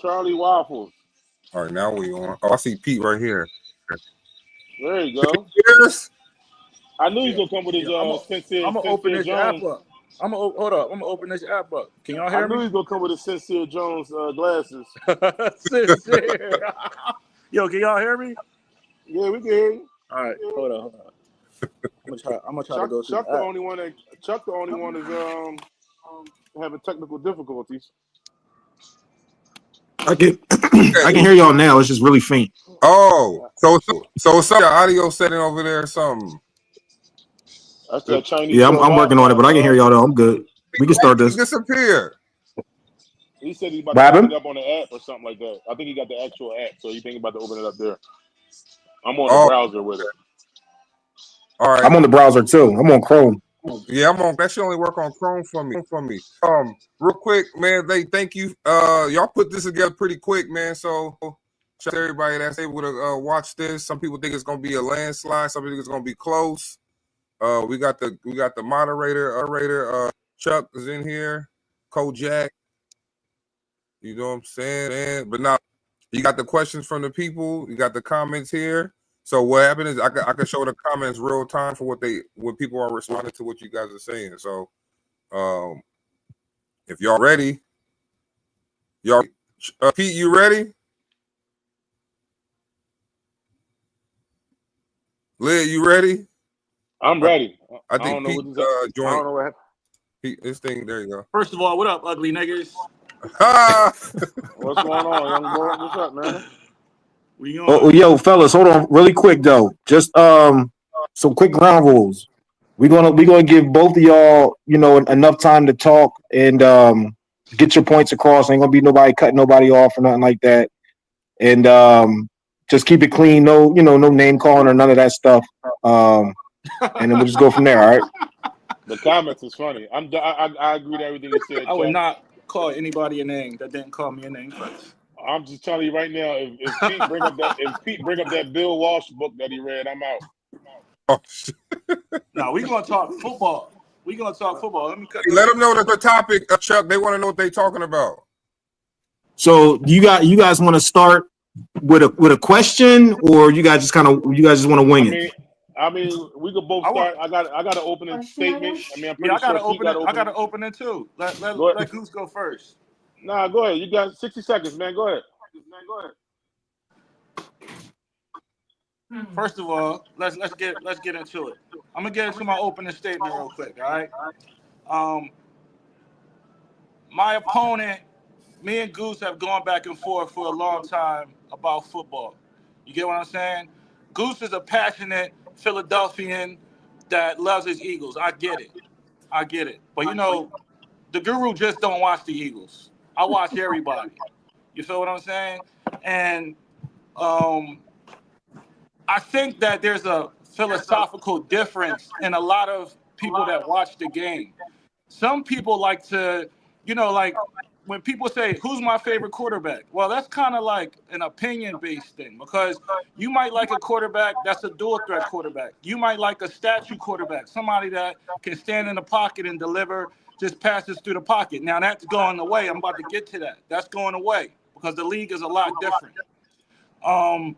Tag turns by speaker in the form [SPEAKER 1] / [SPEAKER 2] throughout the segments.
[SPEAKER 1] Charlie Waffles.
[SPEAKER 2] All right, now we on. Oh, I see Pete right here.
[SPEAKER 1] There you go.
[SPEAKER 2] Yes.
[SPEAKER 1] I knew he
[SPEAKER 3] Yeah,
[SPEAKER 1] was gonna come with his
[SPEAKER 3] yeah. I'm gonna open
[SPEAKER 1] Sincere
[SPEAKER 3] this app
[SPEAKER 1] Jones.
[SPEAKER 3] up. Hold up. I'm gonna open this app up. Can y'all
[SPEAKER 1] I
[SPEAKER 3] hear
[SPEAKER 1] knew he
[SPEAKER 3] me?
[SPEAKER 1] was gonna come with his Sincere Jones glasses.
[SPEAKER 3] Sincere. Yo, can y'all hear me?
[SPEAKER 1] Yeah, we can hear you.
[SPEAKER 3] All right, hold on. I'm gonna try to
[SPEAKER 1] Chuck,
[SPEAKER 3] go through
[SPEAKER 1] Chuck
[SPEAKER 3] the
[SPEAKER 1] the
[SPEAKER 3] app.
[SPEAKER 1] only one that Chuck the only one is having technical difficulties.
[SPEAKER 4] I can I
[SPEAKER 2] Okay.
[SPEAKER 4] can hear y'all now. It's just really faint.
[SPEAKER 2] Oh, so some your audio setting over there or something.
[SPEAKER 1] That's that Chinese
[SPEAKER 4] Yeah, I'm working on it,
[SPEAKER 1] Wi-Fi,
[SPEAKER 4] but I can hear
[SPEAKER 1] dog.
[SPEAKER 4] y'all though. I'm good. We can start this.
[SPEAKER 2] Disappear.
[SPEAKER 1] He said he's about
[SPEAKER 4] What
[SPEAKER 1] to open
[SPEAKER 4] happened?
[SPEAKER 1] it up on the app or something like that. I think he got the actual app, so he thinking about to open it up there. I'm on the
[SPEAKER 2] Oh,
[SPEAKER 1] browser with it.
[SPEAKER 2] all right.
[SPEAKER 4] I'm on the browser too. I'm on Chrome.
[SPEAKER 2] Yeah, I'm on. That should only work on Chrome for me. Real quick, man. Thank you. Y'all put this together pretty quick, man. So shout out to everybody that's able to watch this. Some people think it's gonna be a landslide. Some people think it's gonna be close. We got the moderator. Chuck is in here. Kojak. You know what I'm saying? But now you got the questions from the people. You got the comments here. So what happened is I can show the comments real time for what people are responding to what you guys are saying. So if y'all ready, Pete, you ready? Lid, you ready?
[SPEAKER 1] I'm ready.
[SPEAKER 2] I
[SPEAKER 1] I
[SPEAKER 2] think
[SPEAKER 1] don't know
[SPEAKER 2] Pete
[SPEAKER 1] what this. I
[SPEAKER 2] joined.
[SPEAKER 1] don't know what happened.
[SPEAKER 2] Pete, this thing. There you go.
[SPEAKER 3] First of all, what up, ugly niggas?
[SPEAKER 1] What's going on, young boy? What's up, man?
[SPEAKER 3] We on?
[SPEAKER 4] Oh, yo, fellas, hold on, really quick though. Just some quick ground rules. We're gonna give both of y'all, enough time to talk and get your points across. Ain't gonna be nobody cutting nobody off or nothing like that. And just keep it clean. No, no name calling or none of that stuff. And then we'll just go from there. All right.
[SPEAKER 1] The comments is funny. I agree to everything you said,
[SPEAKER 3] I would
[SPEAKER 1] Chuck.
[SPEAKER 3] not call anybody a name that didn't call me a name first.
[SPEAKER 1] I'm just telling you right now. If Pete bring up that Bill Walsh book that he read, I'm out.
[SPEAKER 2] Oh, shit.
[SPEAKER 3] No, we gonna talk football. Let me cut.
[SPEAKER 2] Let them know that the topic, Chuck. They want to know what they're talking about.
[SPEAKER 4] So you guys want to start with a question, or you guys just want to wing it?
[SPEAKER 1] I mean, we could both start. I got an opening statement. I mean, I'm pretty sure Pete got an opening.
[SPEAKER 3] I got to open it too. Let Goose go first.
[SPEAKER 1] Nah, go ahead. You got 60 seconds, man. Go ahead.
[SPEAKER 3] First of all, let's get into it. I'm gonna get into my opening statement real quick. All right. My opponent, me and Goose have gone back and forth for a long time about football. You get what I'm saying? Goose is a passionate Philadelphian that loves his Eagles. I get it. But the guru just don't watch the Eagles. I watch everybody. You feel what I'm saying? And I think that there's a philosophical difference in a lot of people that watch the game. Some people like to, like when people say, who's my favorite quarterback? Well, that's kind of like an opinion-based thing because you might like a quarterback that's a dual threat quarterback. You might like a statue quarterback, somebody that can stand in the pocket and deliver just passes through the pocket. Now, that's going away. I'm about to get to that. That's going away because the league is a lot different. And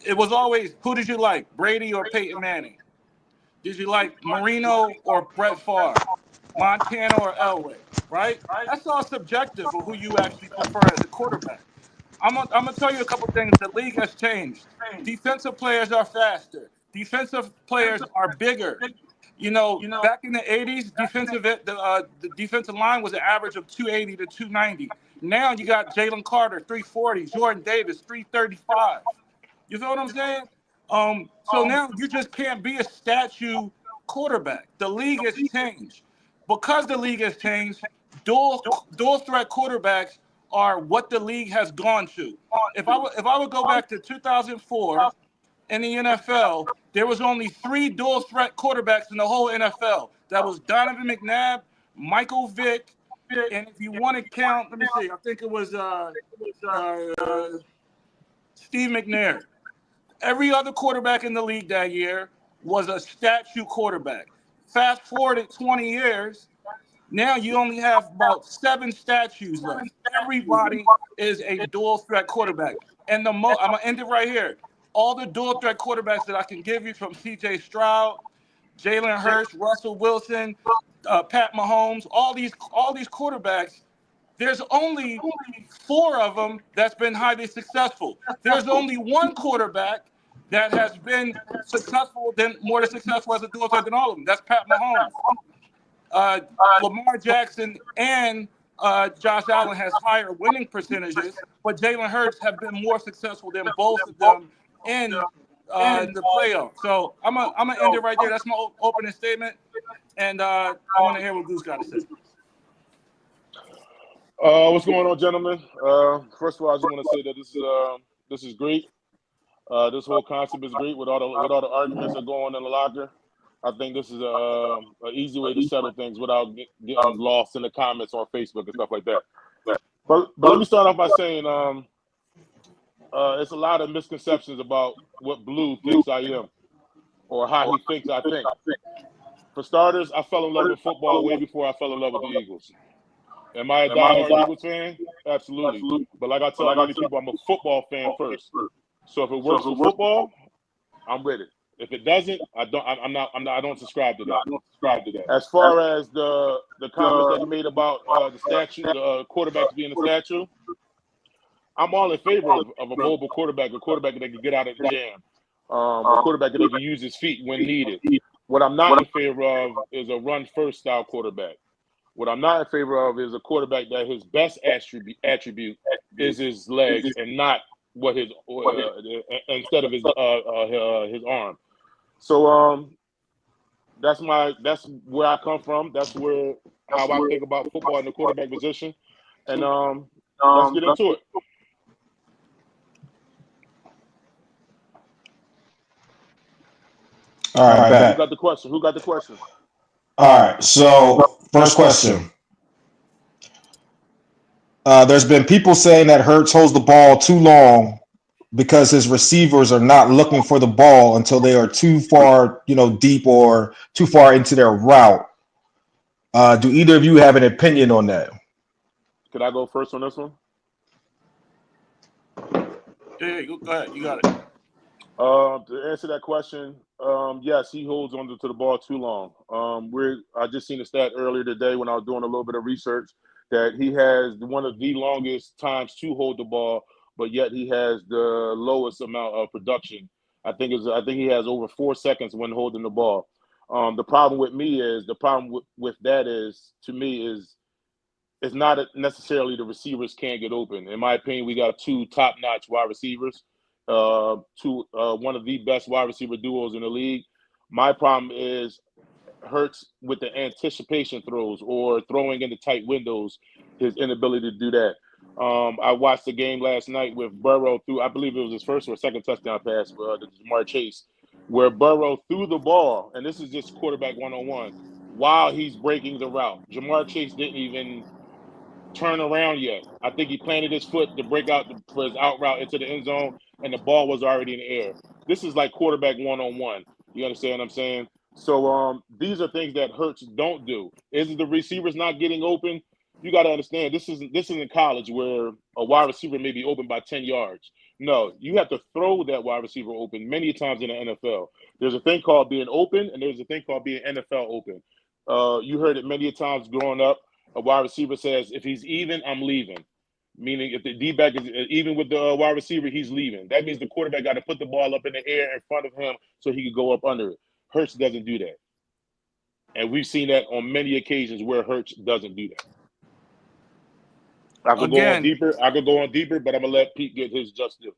[SPEAKER 3] it was always, who did you like, Brady or Peyton Manning? Did you like Marino or Brett Favre, Montana or Elway? Right? That's all subjective for who you actually prefer as a quarterback. I'm gonna tell you a couple things. The league has changed. Defensive players are faster. Defensive players are bigger. Back in the 80s, the defensive line was an average of 280 to 290. Now you got Jalen Carter, 340, Jordan Davis, 335. You feel what I'm saying? So now you just can't be a statue quarterback. The league has changed. Because the league has changed, dual threat quarterbacks are what the league has gone to. If I would go back to 2004 in the NFL, there was only 3 dual threat quarterbacks in the whole NFL. That was Donovan McNabb, Michael Vick, and if you want to count, let me see, I think it was Steve McNair. Every other quarterback in the league that year was a statue quarterback. Fast forward 20 years, Now you only have about 7 statues left. Everybody is a dual threat quarterback. And I'm gonna end it right here. All the dual threat quarterbacks that I can give you, from C.J. Stroud, Jalen Hurts, Russell Wilson, Pat Mahomes, all these quarterbacks, there's only 4 of them that's been highly successful. There's only one quarterback that has been more successful as a dual threat than all of them. That's Pat Mahomes. Lamar Jackson and Josh Allen has higher winning percentages, but Jalen Hurts have been more successful than both of them in the playoffs. So I'm gonna end it right there. That's my opening statement, and I want to hear what Goose got to say.
[SPEAKER 1] What's going on, gentlemen? First of all, I just want to say that this is great. This whole concept is great with all the arguments that go on in the locker. I think this is an easy way to settle things without getting lost in the comments on Facebook and stuff like that. But let me start off by saying it's a lot of misconceptions about what Blue thinks I am or how he thinks I think. For starters, I fell in love with football way before I fell in love with the Eagles. Am I a diehard Eagles fan? Absolutely. But like I tell many people, I'm a football fan first. So if it works for football, I'm with it. If it doesn't, I don't subscribe to that. As far as the comments that you made about the statue, the quarterbacks being a statue, I'm all in favor of a mobile quarterback, a quarterback that can get out of the jam, a quarterback that can use his feet when needed. What I'm not in favor of is a run-first style quarterback. What I'm not in favor of is a quarterback that his best attribute is his legs and not what his instead of his arm. So that's where I come from. That's how I think about football in the quarterback position. And let's get into it.
[SPEAKER 5] All right, back.
[SPEAKER 1] Who got the question?
[SPEAKER 5] All right, so first question. There's been people saying that Hurts holds the ball too long because his receivers are not looking for the ball until they are too far, deep or too far into their route. Do either of you have an opinion on that?
[SPEAKER 1] Could I go first on this one?
[SPEAKER 3] Yeah, go ahead. You got it.
[SPEAKER 1] To answer that question, yes, he holds on to the ball too long. I just seen a stat earlier today when I was doing a little bit of research that he has one of the longest times to hold the ball, but yet he has the lowest amount of production. I think he has over 4 seconds when holding the ball. The problem with that is it's not necessarily the receivers can't get open. In my opinion, we got 2 top-notch wide receivers, one of the best wide receiver duos in the league. My problem is Hurts with the anticipation throws or throwing into tight windows, his inability to do that. I watched the game last night with Burrow I believe it was his first or second touchdown pass for Jamar Chase, where Burrow threw the ball, and this is just quarterback one-on-one, while he's breaking the route. Jamar Chase didn't even turn around yet. I think he planted his foot to break out for his out route into the end zone, and the ball was already in the air. This is like quarterback one-on-one. You understand what I'm saying? So these are things that Hurts don't do. Is it the receivers not getting open? You got to understand, this isn't college where a wide receiver may be open by 10 yards. No, you have to throw that wide receiver open many times in the NFL. There's a thing called being open, and there's a thing called being NFL open. You heard it many times growing up. A wide receiver says, if he's even, I'm leaving. Meaning if the D-back is even with the wide receiver, he's leaving. That means the quarterback got to put the ball up in the air in front of him so he could go up under it. Hurts doesn't do that. And we've seen that on many occasions where Hurts doesn't do that. I could go on deeper, but I'm going to let Pete get his just due.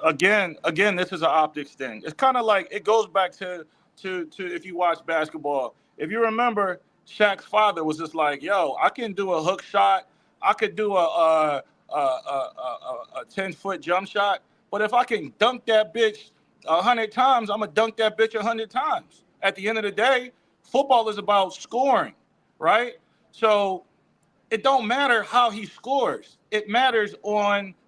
[SPEAKER 3] Again, this is an optics thing. It's kind of like it goes back to if you watch basketball. If you remember, Shaq's father was just like, yo, I can do a hook shot. I could do a 10-foot jump shot. But if I can dunk that bitch 100 times, I'm going to dunk that bitch 100 times. At the end of the day, football is about scoring, right? So it don't matter how he scores. It matters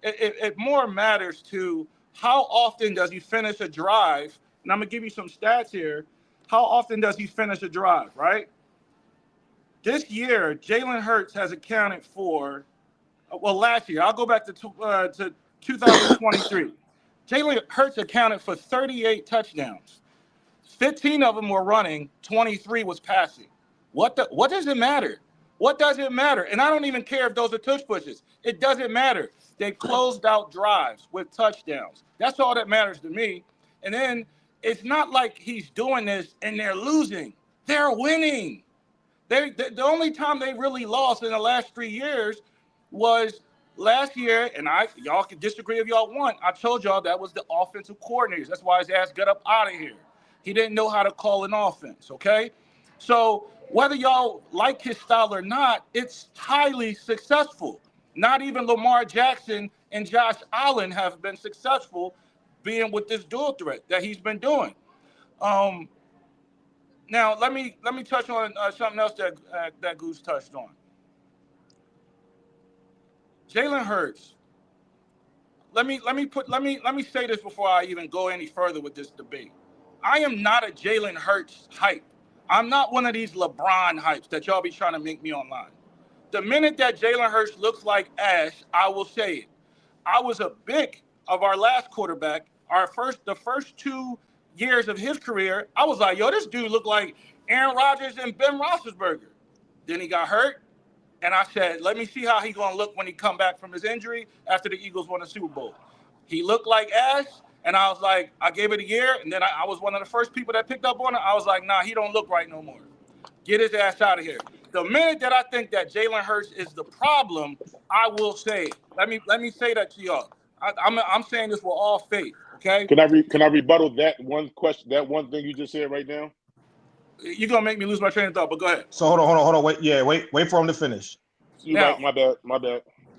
[SPEAKER 3] it more matters to how often does he finish a drive. And I'm going to give you some stats here. How often does he finish a drive, right? This year, Jalen Hurts has accounted for, well, last year, I'll go back to 2023. Jalen Hurts accounted for 38 touchdowns. 15 of them were running, 23 was passing. What does it matter? What does it matter? And I don't even care if those are tush pushes. It doesn't matter. They closed out drives with touchdowns. That's all that matters to me. And then it's not like he's doing this and they're losing. They're winning. The only time they really lost in the last 3 years was last year, and y'all can disagree if y'all want. I told y'all that was the offensive coordinators. That's why his ass got up out of here. He didn't know how to call an offense, okay? So whether y'all like his style or not, it's highly successful. Not even Lamar Jackson and Josh Allen have been successful being with this dual threat that he's been doing. Now let me touch on something else that Goose touched on. Jalen Hurts. Let me say this before I even go any further with this debate. I am not a Jalen Hurts hype. I'm not one of these LeBron hypes that y'all be trying to make me online. The minute that Jalen Hurts looks like Ash, I will say it. I was a big of our last quarterback. The first 2 years of his career, I was like, yo, this dude looked like Aaron Rodgers and Ben Roethlisberger. Then he got hurt, and I said, let me see how he's going to look when he come back from his injury after the Eagles won the Super Bowl. He looked like Ash, and I was like, I gave it a year, and then I was one of the first people that picked up on it. I was like, nah, he don't look right no more. Get his ass out of here. The minute that I think that Jalen Hurts is the problem, I will say it. Let me say that to y'all. I'm saying this with all faith. Okay.
[SPEAKER 1] Can I rebuttal that one question, that one thing you just said right now?
[SPEAKER 3] You're gonna make me lose my train of thought, but go ahead.
[SPEAKER 5] So hold on. Wait for him to finish.
[SPEAKER 1] Now, my bad.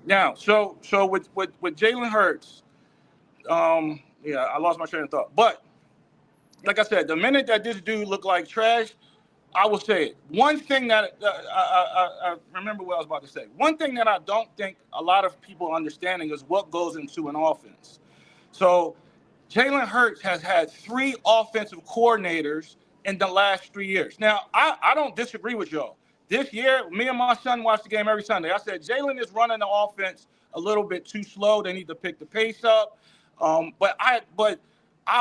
[SPEAKER 3] Now, so with Jalen Hurts, I lost my train of thought. But like I said, the minute that this dude looked like trash, I will say it. One thing that I remember what I was about to say. One thing that I don't think a lot of people are understanding is what goes into an offense. So Jalen Hurts has had 3 offensive coordinators in the last 3 years. Now, I don't disagree with y'all. This year, me and my son watch the game every Sunday. I said Jalen is running the offense a little bit too slow. They need to pick the pace up. But I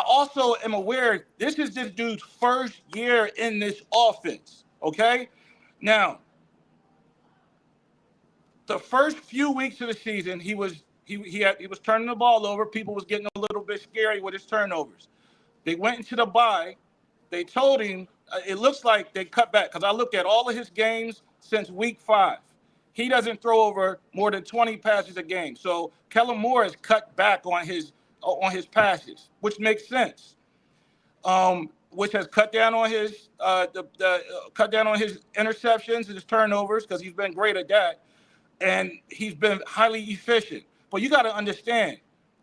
[SPEAKER 3] also am aware this is this dude's first year in this offense. Okay, now the first few weeks of the season, he was turning the ball over. People was getting a little bit scary with his turnovers. They went into the bye. They told him it looks like they cut back because I looked at all of his games since week 5. He doesn't throw over more than 20 passes a game. So Kellen Moore has cut back on his passes, which makes sense. Which has cut down on his interceptions and his turnovers because he's been great at that, and he's been highly efficient. But you got to understand,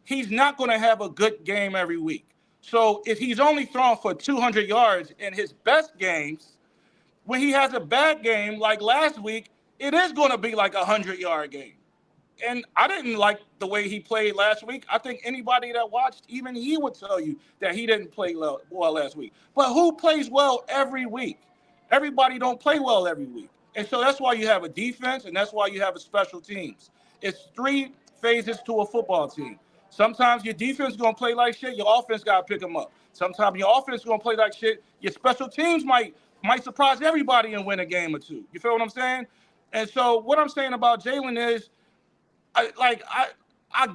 [SPEAKER 3] he's not going to have a good game every week. So if he's only throwing for 200 yards in his best games, when he has a bad game like last week, it is going to be like a 100-yard game. And I didn't like the way he played last week. I think anybody that watched, even he would tell you that he didn't play well last week. But who plays well every week? Everybody don't play well every week. And so that's why you have a defense, and that's why you have a special teams. It's 3 phases to a football team. Sometimes your defense is going to play like shit. Your offense got to pick them up. Sometimes your offense is going to play like shit. Your special teams might surprise everybody and win a game or 2. You feel what I'm saying? And so what I'm saying about Jalen is, I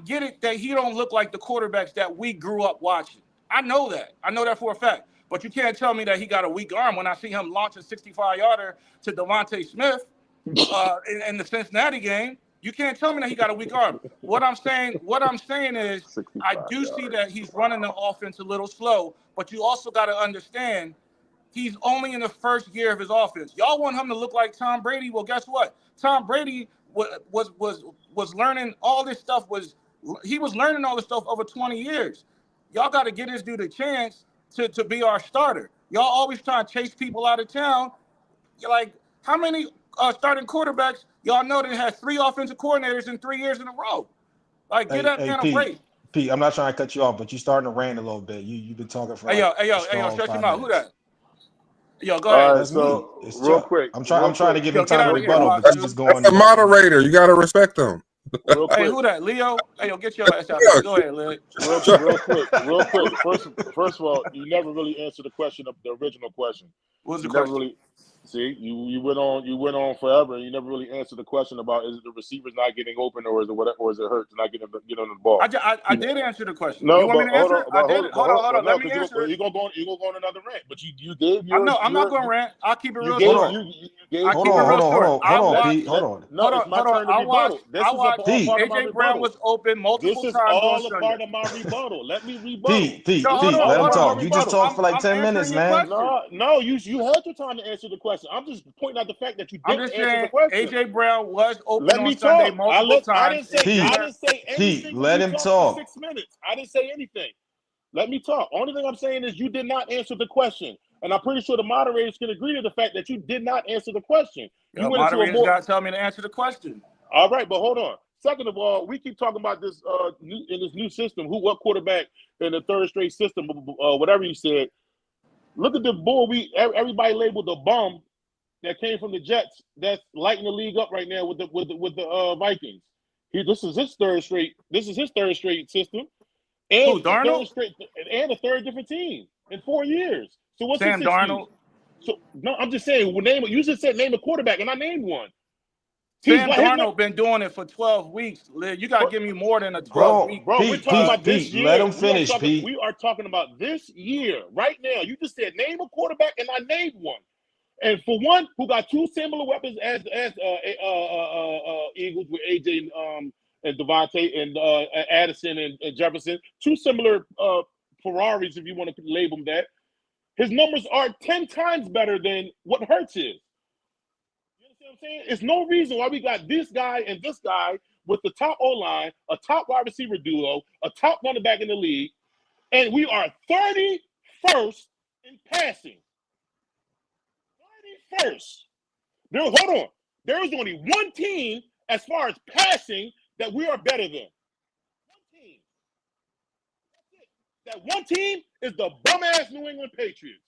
[SPEAKER 3] get it that he don't look like the quarterbacks that we grew up watching. I know that for a fact. But you can't tell me that he got a weak arm when I see him launch a 65-yarder to Devontae Smith in the Cincinnati game. You can't tell me that he got a weak arm. What I'm saying is I do see that he's running the offense a little slow, but you also got to understand he's only in the first year of his offense. Y'all want him to look like Tom Brady? Well, guess what? Tom Brady was learning all this stuff. He was learning all this stuff over 20 years. Y'all got to get this dude a chance to be our starter. Y'all always trying to chase people out of town. You're like, how many starting quarterbacks y'all know that had 3 offensive coordinators in 3 years in a row? Like, get that man a break.
[SPEAKER 5] Pete, I'm not trying to cut you off, but you're starting to rant a little bit. You've been talking for
[SPEAKER 3] hey, yo, shut your mouth. Who that? Yo, go
[SPEAKER 1] All
[SPEAKER 3] ahead.
[SPEAKER 1] right,
[SPEAKER 5] That's me.
[SPEAKER 1] so
[SPEAKER 5] It's
[SPEAKER 1] real
[SPEAKER 5] Chuck.
[SPEAKER 1] quick,
[SPEAKER 5] I'm trying to give
[SPEAKER 3] Yo,
[SPEAKER 5] him
[SPEAKER 3] get
[SPEAKER 5] time to
[SPEAKER 3] out of here,
[SPEAKER 5] rebuttal,
[SPEAKER 3] Fox
[SPEAKER 5] but you
[SPEAKER 3] News.
[SPEAKER 5] just
[SPEAKER 2] That's
[SPEAKER 5] going
[SPEAKER 2] the
[SPEAKER 5] off.
[SPEAKER 2] moderator. You gotta respect him.
[SPEAKER 1] real
[SPEAKER 3] Hey,
[SPEAKER 1] quick,
[SPEAKER 3] who that? Leo? Hey, yo, get your ass out there. Go ahead, Leo.
[SPEAKER 1] real quick. First of all, you never really answered the question of the original question.
[SPEAKER 3] What's the
[SPEAKER 1] You never
[SPEAKER 3] question?
[SPEAKER 1] really see you went on forever, and you never really answered the question about is it the receivers not getting open or is it what or is it Hurts not getting the ball?
[SPEAKER 3] I did answer the question.
[SPEAKER 1] No,
[SPEAKER 3] You want me
[SPEAKER 1] but
[SPEAKER 3] to answer it? I did. Hold on.
[SPEAKER 1] well,
[SPEAKER 3] Let
[SPEAKER 1] no,
[SPEAKER 3] me
[SPEAKER 1] because
[SPEAKER 3] answer it.
[SPEAKER 1] you're gonna go on another rant. But you gave
[SPEAKER 3] I'm
[SPEAKER 1] yours.
[SPEAKER 3] not going to rant. I'll keep it
[SPEAKER 1] You
[SPEAKER 3] real
[SPEAKER 1] gave
[SPEAKER 3] short.
[SPEAKER 1] you gave.
[SPEAKER 3] I keep it real short. I
[SPEAKER 5] hold on,
[SPEAKER 3] watched.
[SPEAKER 5] Pete. Hold on.
[SPEAKER 1] No, it's my turn to
[SPEAKER 3] I
[SPEAKER 1] rebuttal. This is all
[SPEAKER 5] Pete.
[SPEAKER 1] part of my
[SPEAKER 3] AJ Brown
[SPEAKER 1] rebuttal.
[SPEAKER 3] was open multiple
[SPEAKER 1] This is
[SPEAKER 3] times on
[SPEAKER 1] all a
[SPEAKER 3] Sunday.
[SPEAKER 1] part of my rebuttal. Let me rebuttal.
[SPEAKER 5] Pete,
[SPEAKER 3] Yo,
[SPEAKER 1] This
[SPEAKER 3] hold
[SPEAKER 1] is
[SPEAKER 3] on.
[SPEAKER 5] let
[SPEAKER 1] all
[SPEAKER 5] him
[SPEAKER 1] a part of my
[SPEAKER 5] talk. You just
[SPEAKER 1] rebuttal.
[SPEAKER 5] talked for like
[SPEAKER 3] I'm
[SPEAKER 5] 10 minutes,
[SPEAKER 3] answering your
[SPEAKER 5] man.
[SPEAKER 3] question.
[SPEAKER 1] No, you had your time to answer the question. I'm just pointing out the fact that you
[SPEAKER 3] I'm
[SPEAKER 1] didn't
[SPEAKER 3] just
[SPEAKER 1] answer the
[SPEAKER 3] saying
[SPEAKER 1] question.
[SPEAKER 3] AJ Brown was open
[SPEAKER 1] Let
[SPEAKER 3] on
[SPEAKER 1] me
[SPEAKER 3] Sunday
[SPEAKER 1] talk.
[SPEAKER 3] multiple
[SPEAKER 1] I
[SPEAKER 3] times.
[SPEAKER 1] didn't say
[SPEAKER 5] Pete,
[SPEAKER 1] anything when
[SPEAKER 5] let
[SPEAKER 1] you
[SPEAKER 5] him
[SPEAKER 1] talked for
[SPEAKER 5] talk.
[SPEAKER 1] 6 minutes. I didn't say anything. Let me talk. Only thing I'm saying is you did not answer the question. And I'm pretty sure the moderators can agree to the fact that you did not answer the question. You went into a
[SPEAKER 3] Moderators
[SPEAKER 1] more.
[SPEAKER 3] got to tell me to answer the question.
[SPEAKER 1] All right, but hold on. Second of all, we keep talking about this in this new system. What quarterback in the third straight system, whatever you said. Look at the bull. Everybody labeled the bum that came from the Jets. That's lighting the league up right now with the Vikings. This is his third straight. This is his third straight system, and
[SPEAKER 3] Who, Darnold?
[SPEAKER 1] a third different team in 4 years. So what's
[SPEAKER 3] Sam
[SPEAKER 1] his excuse?
[SPEAKER 3] Darnold.
[SPEAKER 1] So no, I'm just saying. You just said name a quarterback, and I named one.
[SPEAKER 3] Sam Darnold been doing it for 12 weeks. You got to give me more than a 12-week.
[SPEAKER 1] Bro, we're talking about this
[SPEAKER 5] Pete,
[SPEAKER 1] year.
[SPEAKER 5] let him finish, Pete.
[SPEAKER 1] We are talking about this year right now. You just said name a quarterback, and I named one. And for one, who got two similar weapons as Eagles with AJ and Devontae and Addison and Jefferson, two similar Ferraris, if you want to label them that. His numbers are 10 times better than what Hurts is. You understand what I'm saying? It's no reason why we got this guy and this guy with the top O-line, a top wide receiver duo, a top running back in the league, and we are 31st in passing. 31st. Hold on. There is only one team as far as passing that we are better than. One team. That's it. That one team is the bum-ass New England Patriots.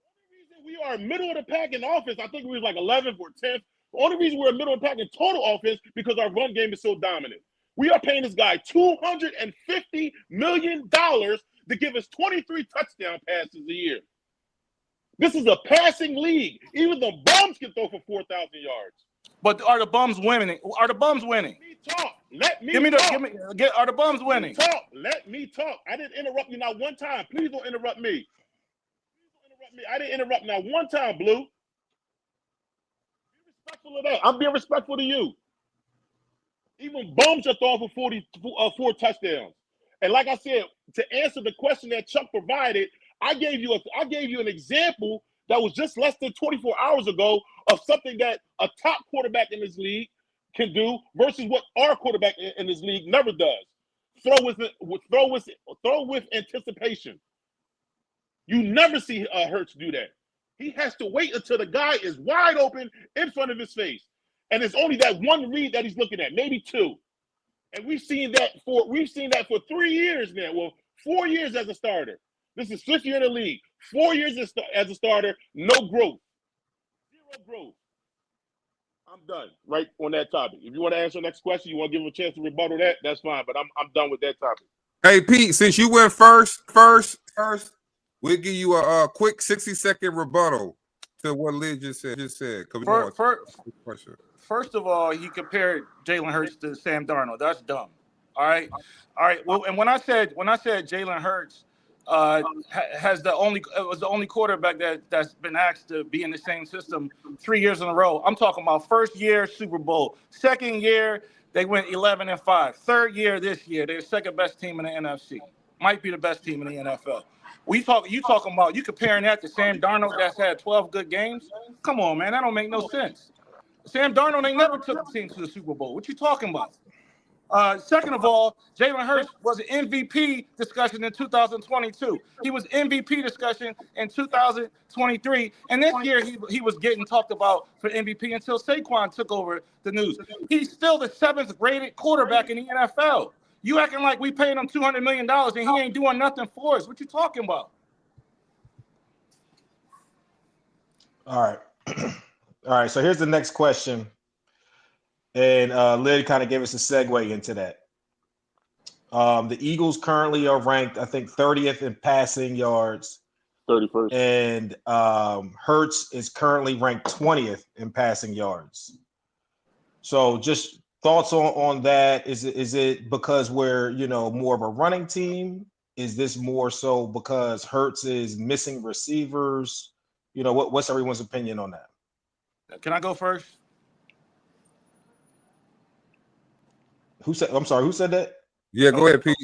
[SPEAKER 1] The only reason we are middle of the pack in offense, I think we was like 11th or 10th. The only reason we're middle of the pack in total offense because our run game is so dominant. We are paying this guy $250 million to give us 23 touchdown passes a year. This is a passing league. Even the bums can throw for 4,000 yards.
[SPEAKER 3] But are the bums winning? Are the bums winning?
[SPEAKER 1] Let me talk.
[SPEAKER 3] Are the bums winning?
[SPEAKER 1] Let me talk. I didn't interrupt you not one time. Please don't interrupt me. I didn't interrupt not one time, Blue. Be respectful of that. I'm being respectful to you. Even bums are throwing for 4 touchdowns. And like I said, to answer the question that Chuck provided, I gave you an example that was just less than 24 hours ago of something that a top quarterback in this league can do versus what our quarterback in this league never does. Throw with anticipation. You never see Hurts do that. He has to wait until the guy is wide open in front of his face. And it's only that one read that he's looking at, maybe two. And we've seen that for 3 years now. Well, 4 years as a starter. This is 5th year in the league. 4 years as a starter, no growth. 0 growth. I'm done right on that topic. If you want to answer the next question, you want to give him a chance to rebuttal that, that's fine. But I'm done with that topic.
[SPEAKER 2] Hey, Pete, since you went first, we'll give you a quick 60-second rebuttal to what Liz just said.
[SPEAKER 3] First of all, he compared Jalen Hurts to Sam Darnold. That's dumb. All right. Well, and when I said Jalen Hurts was the only quarterback that's been asked to be in the same system 3 years in a row. I'm talking about first year Super Bowl, second year they went 11-5, third year this year they're the second best team in the NFC, might be the best team in the NFL. You talking about you comparing that to Sam Darnold that's had 12 good games? Come on, man, that don't make no sense. Sam Darnold ain't never took the team to the Super Bowl. What you talking about? Second of all, Jalen Hurts was an MVP discussion in 2022. He was MVP discussion in 2023. And this year he was getting talked about for MVP until Saquon took over the news. He's still the 7th rated quarterback in the NFL. You acting like we paid him $200 million and he ain't doing nothing for us. What you talking about?
[SPEAKER 5] All right. All right. So here's the next question. And Lyd kind of gave us a segue into that. The Eagles currently are ranked, I think, 30th in passing yards.
[SPEAKER 1] 31st.
[SPEAKER 5] And Hurts is currently ranked 20th in passing yards. So just thoughts on that. Is it because we're, more of a running team? Is this more so because Hurts is missing receivers? What's everyone's opinion on that?
[SPEAKER 3] Can I go first?
[SPEAKER 5] Who said that?
[SPEAKER 2] Yeah, go ahead, Pete.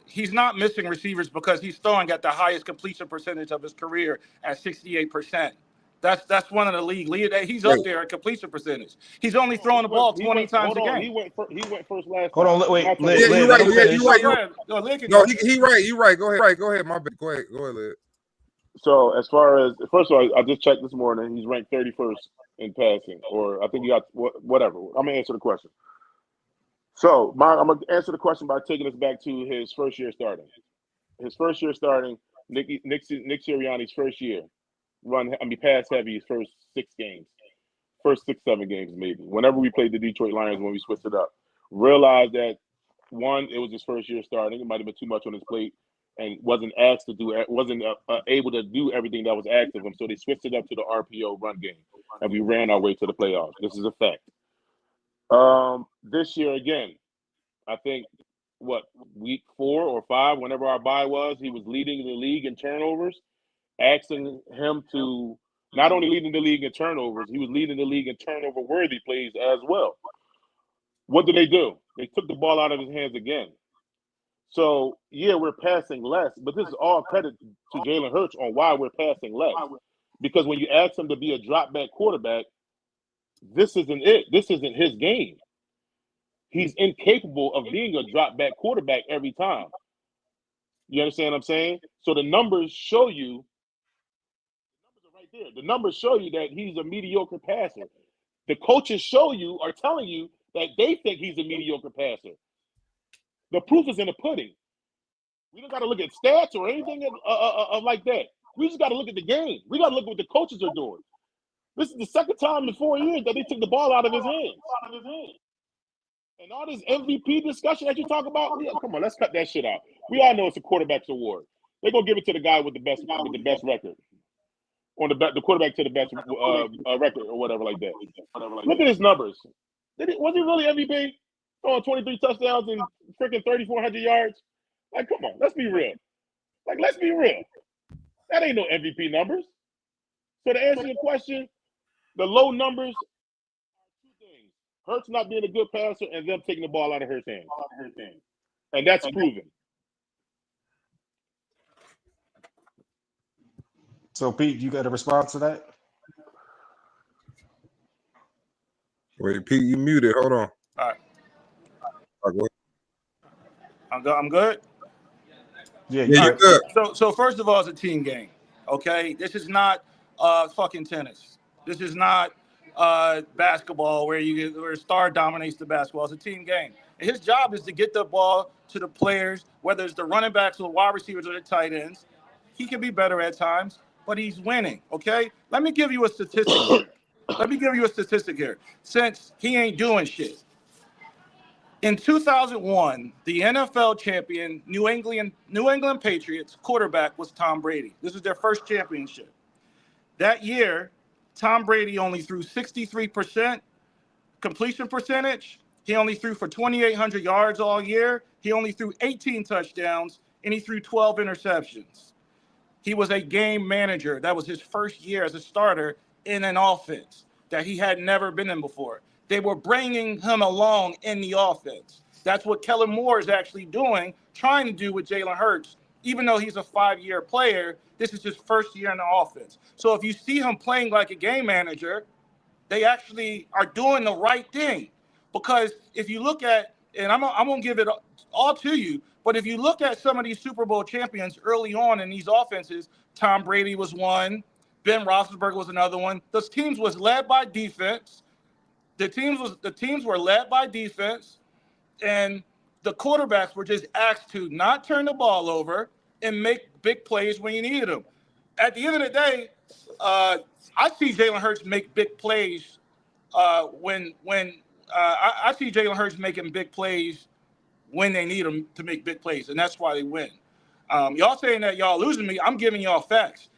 [SPEAKER 3] He's not missing receivers because he's throwing at the highest completion percentage of his career at 68%. That's one of the league leaders. He's up there at completion percentage. He's only throwing the ball 20 times a game.
[SPEAKER 1] He went first last.
[SPEAKER 5] Hold on, wait.
[SPEAKER 2] Yeah, you're right. Yeah, you're right.
[SPEAKER 3] Go ahead. No,
[SPEAKER 2] He right. You're right. Go ahead. Go ahead. My bad. Go ahead, Lyd.
[SPEAKER 1] So as far as first of all, I just checked this morning. He's ranked 31st in passing, or I think he got whatever. I'm gonna answer the question. So I'm gonna answer the question by taking us back to his first year starting. His first year starting, Nick Sirianni's first year. Pass heavy his first 6 games, first 6-7 games maybe. Whenever we played the Detroit Lions when we switched it up, realized that one, it was his first year starting. It might have been too much on his plate, and wasn't able to do everything that was asked of him. So they switched it up to the RPO run game, and we ran our way to the playoffs. This is a fact. This year again, I think week 4 or 5, whenever our bye was, he was leading the league in turnovers. Asking him to not only leading the league in turnovers, he was leading the league in turnover-worthy plays as well. What did they do? They took the ball out of his hands again. So, yeah, we're passing less, but this is all credit to Jalen Hurts on why we're passing less. Because when you ask him to be a drop-back quarterback, this isn't it. This isn't his game. He's incapable of being a drop-back quarterback every time. You understand what I'm saying? So the numbers show you. The numbers show you that he's a mediocre passer. The coaches are telling you that they think he's a mediocre passer. The proof is in the pudding. We don't got to look at stats or anything like that. We just got to look at the game. We got to look at what the coaches are doing. This is the second time in 4 years that they took the ball out of his hands. And all this MVP discussion that you talk about, come on, let's cut that shit out. We all know it's a quarterback's award. They're gonna give it to the guy with the best record. On the quarterback to the best record or whatever like that. Look at his numbers. Was he really MVP? Throwing 23 touchdowns and freaking 3,400 yards? Like, come on, let's be real. That ain't no MVP numbers. So to answer your question, the low numbers are 2 things. Hurts not being a good passer and them taking the ball out of Hurts' hands. And that's proven.
[SPEAKER 5] So, Pete, you got a response to that?
[SPEAKER 2] Wait, Pete, you muted. Hold on.
[SPEAKER 3] All right.
[SPEAKER 2] Go ahead.
[SPEAKER 3] I'm good.
[SPEAKER 5] Yeah,
[SPEAKER 2] you're good.
[SPEAKER 3] So first of all, it's a team game. Okay, this is not fucking tennis. This is not basketball where star dominates the basketball. It's a team game. And his job is to get the ball to the players, whether it's the running backs or the wide receivers or the tight ends. He can be better at times, but he's winning. Okay, let me give you a statistic here. Since he ain't doing shit. In 2001, the NFL champion New England Patriots quarterback was Tom Brady. This was their first championship. That year, Tom Brady only threw 63% completion percentage. He only threw for 2,800 yards all year. He only threw 18 touchdowns, and he threw 12 interceptions. He was a game manager. That was his first year as a starter in an offense that he had never been in before. They were bringing him along in the offense. That's what Kellen Moore is actually doing, trying to do with Jalen Hurts. Even though he's a 5-year player, this is his first year in the offense. So if you see him playing like a game manager, they actually are doing the right thing. Because if you look at, and I'm going to give it all to you, but if you look at some of these Super Bowl champions early on in these offenses, Tom Brady was one, Ben Roethlisberger was another one. Those teams was led by defense. The teams were led by defense, and the quarterbacks were just asked to not turn the ball over and make big plays when you needed them. At the end of the day, I see Jalen Hurts make big plays when I see Jalen Hurts making big plays when they need him to make big plays, and that's why they win. Y'all saying that y'all losing me, I'm giving y'all facts.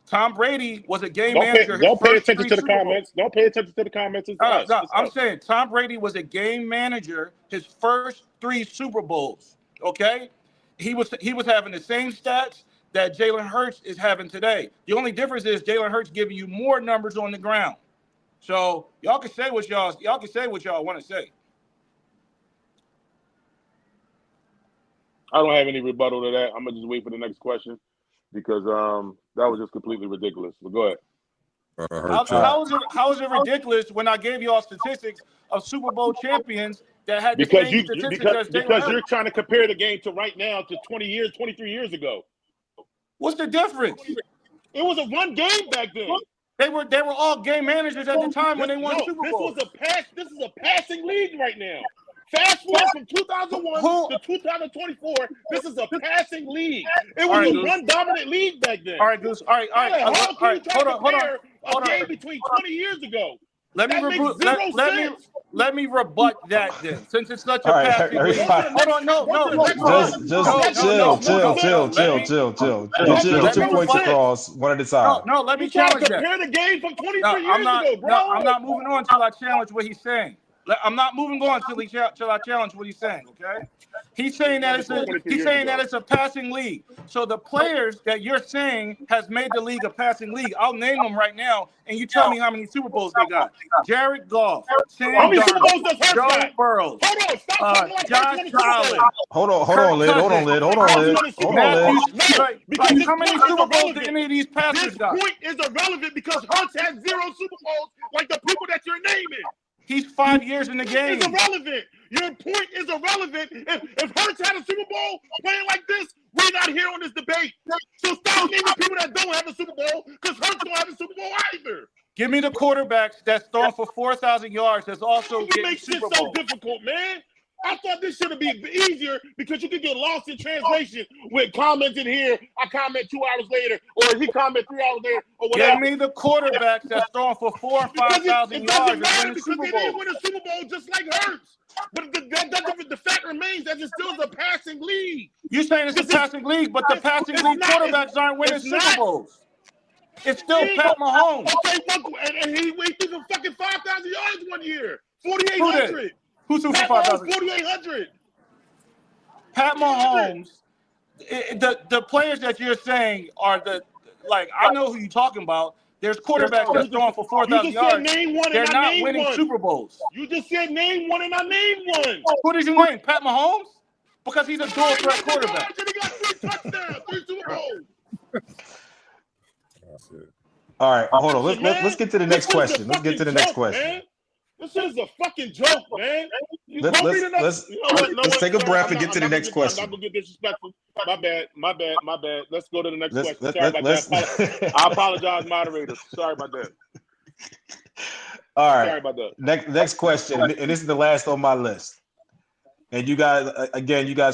[SPEAKER 3] Tom Brady was a game manager.
[SPEAKER 1] Don't pay attention to the comments. Don't pay attention to the comments. It's us.
[SPEAKER 3] No, I'm saying Tom Brady was a game manager his first 3 Super Bowls. Okay, he was having the same stats that Jalen Hurts is having today. The only difference is Jalen Hurts giving you more numbers on the ground. So y'all can say what y'all want to say.
[SPEAKER 1] I don't have any rebuttal to that. I'm gonna just wait for the next question because that was just completely ridiculous. But go ahead.
[SPEAKER 3] How is it ridiculous when I gave y'all statistics of Super Bowl champions that had the
[SPEAKER 1] Because
[SPEAKER 3] same statistics as Jalen Hurts?
[SPEAKER 1] you're trying to compare the game to right now to 23 years ago.
[SPEAKER 3] What's the difference?
[SPEAKER 1] It was a one game back then.
[SPEAKER 3] They were all game managers at the time when they won Super Bowl.
[SPEAKER 1] This is a passing league right now. Fast forward from 2001 to 2024. This is a passing league. It was a one dominant league back then.
[SPEAKER 3] All right, Goose. All right.
[SPEAKER 1] How can you try to compare
[SPEAKER 3] Hold
[SPEAKER 1] a
[SPEAKER 3] on.
[SPEAKER 1] game between 20 years ago?
[SPEAKER 3] Let me rebut that then, since it's such a
[SPEAKER 5] All right,
[SPEAKER 3] passing league. Hold on, no.
[SPEAKER 5] Chill. Get your points across one at a time.
[SPEAKER 3] No, let me
[SPEAKER 1] You trying to
[SPEAKER 3] challenge that.
[SPEAKER 1] compare the game from 23 years ago, bro.
[SPEAKER 3] No, I'm not moving on until I challenge what he's saying. I'm not moving on until I challenge what he's saying. Okay? He's saying that it's a passing league. So the players that you're saying has made the league a passing league. I'll name them right now, and you tell me how many Super Bowls they got. Jared Goff, Sam Darnold, Joe Burrow, Josh Allen.
[SPEAKER 5] Hold on, Lid.
[SPEAKER 3] How many Super Bowls did any of these passers got?
[SPEAKER 1] This point is irrelevant because Hurts has 0 Super Bowls like the people that you're naming.
[SPEAKER 3] He's 5 years in the game.
[SPEAKER 1] It's irrelevant. Your point is irrelevant. If Hurts had a Super Bowl playing like this, we're not here on this debate. So stop naming people that don't have a Super Bowl because Hurts don't have a Super Bowl either.
[SPEAKER 3] Give me the quarterbacks that's throwing for 4,000 yards that's also
[SPEAKER 1] You
[SPEAKER 3] getting
[SPEAKER 1] make shit
[SPEAKER 3] Super
[SPEAKER 1] so
[SPEAKER 3] Bowl.
[SPEAKER 1] difficult, man. I thought this should have been easier because you could get lost in translation with commenting here. I comment 2 hours later, or he comment 3 hours later, or whatever.
[SPEAKER 3] Give me the quarterbacks that's throwing for 4,000 or 5,000 yards and winning Super
[SPEAKER 1] They didn't
[SPEAKER 3] Bowl.
[SPEAKER 1] win a Super Bowl just like Hurts. But the fact remains that it still is a passing league.
[SPEAKER 3] You're saying it's a passing league, but the passing league quarterbacks aren't winning Super Bowls. It's still Pat Mahomes.
[SPEAKER 1] Okay, and he threw for fucking 5,000 yards one year. 4,800.
[SPEAKER 3] Who threw for
[SPEAKER 1] Pat
[SPEAKER 3] 5,000?
[SPEAKER 1] Mahomes, 4,800.
[SPEAKER 3] Pat Mahomes. The players that you're saying are I know who you're talking about. There's quarterbacks that's throwing for 4,000 yards.
[SPEAKER 1] Name one.
[SPEAKER 3] They're
[SPEAKER 1] and
[SPEAKER 3] not
[SPEAKER 1] I named
[SPEAKER 3] winning
[SPEAKER 1] one.
[SPEAKER 3] Super Bowls.
[SPEAKER 1] You just said name one, and I named one.
[SPEAKER 3] Who did you name? Pat Mahomes? Because he's a dual threat quarterback.
[SPEAKER 1] He got 3 touchdowns, 3 Super Bowls.
[SPEAKER 5] All right, hold on. Let's get to the next question. Let's get to the next question.
[SPEAKER 1] Man. This is a fucking joke, man.
[SPEAKER 5] Let's take a breath and get to the next question.
[SPEAKER 1] I'm not gonna get disrespectful. My bad. Let's go to the next question. Sorry about that. I apologize, moderator. Sorry about that.
[SPEAKER 5] All right.
[SPEAKER 1] Sorry about that.
[SPEAKER 5] Next question, and this is the last on my list. And you guys